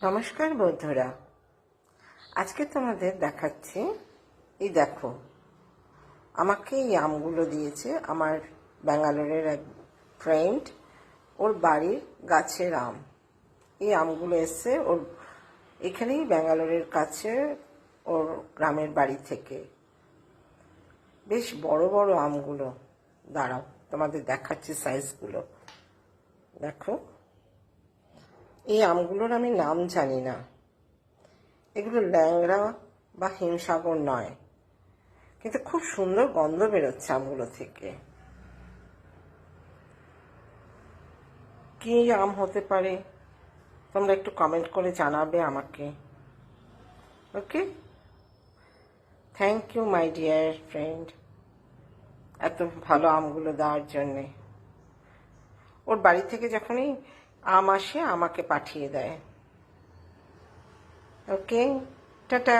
নমস্কার বন্ধুরা, আজকে তোমাদের দেখাচ্ছি। এই দেখো, আমাকে এই আমগুলো দিয়েছে আমার ব্যাঙ্গালোরের এক ফ্রেন্ড। ওর বাড়ির গাছের আম। এই আমগুলো এসছে ওর এখানেই ব্যাঙ্গালোরের কাছে, ওর গ্রামের বাড়ি থেকে। বেশ বড় বড় আমগুলো। দাঁড়াও, তোমাদের দেখাচ্ছি সাইজগুলো। দেখো, এই আমগুলোর আমি নাম জানি না। এগুলো ল্যাংড়া বা হিমসাগর নয়, কিন্তু খুব সুন্দর গন্ধ বেরোচ্ছে আমগুলো থেকে। কি আম হতে পারে তোমরা একটু কমেন্ট করে জানাবে আমাকে। Okay, thank you my dear friend, এত ভালো আমগুলো দেওয়ার জন্যে। ওর বাড়ি থেকে যখনই আম আসে আমাকে পাঠিয়ে দেয়। ওকে, টাটা।